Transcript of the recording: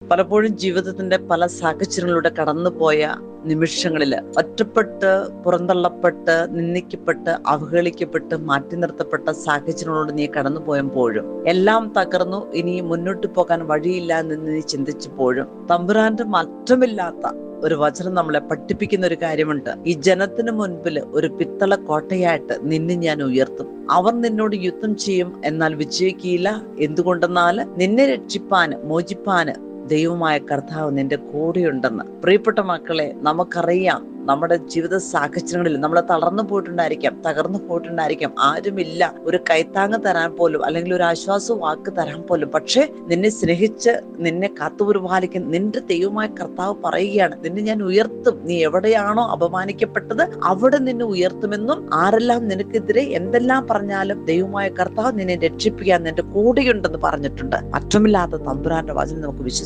പലപ്പോഴും ജീവിതത്തിന്റെ പല സാഹചര്യങ്ങളിലൂടെ കടന്നുപോയ നിമിഷങ്ങളിൽ ഒറ്റപ്പെട്ട്, പുറന്തള്ളപ്പെട്ട്, നിന്ദിക്കപ്പെട്ട്, അവഹേളിക്കപ്പെട്ട്, മാറ്റി നിർത്തപ്പെട്ട സാഹചര്യങ്ങളോട് നീ കടന്നുപോയപ്പോഴും എല്ലാം തകർന്നു, ഇനി മുന്നോട്ട് പോകാൻ വഴിയില്ല എന്ന് നീ ചിന്തിച്ചപ്പോഴും തമ്പുരാന്റെ മാറ്റമില്ലാത്ത ഒരു വചനം നമ്മളെ പഠിപ്പിക്കുന്ന ഒരു കാര്യമുണ്ട്. ഈ ജനത്തിന് മുൻപിൽ ഒരു പിത്തള കോട്ടയായിട്ട് നിന്നെ ഞാൻ ഉയർത്തും. അവർ നിന്നോട് യുദ്ധം ചെയ്യും, എന്നാൽ വിജയിക്കില്ല. എന്തുകൊണ്ടെന്നാൽ നിന്നെ രക്ഷിപ്പാന്, മോചിപ്പാന് ദൈവമായ കർത്താവ് നിന്റെ കൂടെയുണ്ടെന്ന്. പ്രിയപ്പെട്ട മക്കളെ, നമുക്കറിയാം നമ്മുടെ ജീവിത സാഹചര്യങ്ങളിൽ നമ്മൾ തളർന്നു പോയിട്ടുണ്ടായിരിക്കാം, തകർന്നു പോയിട്ടുണ്ടായിരിക്കാം. ആരുമില്ല ഒരു കൈത്താങ്ങ് തരാൻ പോലും, അല്ലെങ്കിൽ ഒരു ആശ്വാസ വാക്ക് തരാൻ പോലും. പക്ഷെ നിന്നെ സ്നേഹിച്ച് നിന്നെ കാത്തുപരിപാലിക്കുന്ന നിന്റെ ദൈവമായ കർത്താവ് പറയുകയാണ്, നിന്നെ ഞാൻ ഉയർത്തും. നീ എവിടെയാണോ അപമാനിക്കപ്പെട്ടത് അവിടെ നിന്നെ ഉയർത്തുമെന്നും, ആരെല്ലാം നിനക്കെതിരെ എന്തെല്ലാം പറഞ്ഞാലും ദൈവമായ കർത്താവ് നിന്നെ രക്ഷിപ്പിക്കാൻ നിന്റെ കൂടെയുണ്ടെന്ന് പറഞ്ഞിട്ടുണ്ട്. അറ്റമില്ലാത്ത തമ്പുരാന്റെ വചനം നമുക്ക് വിശ്വസിക്കാം.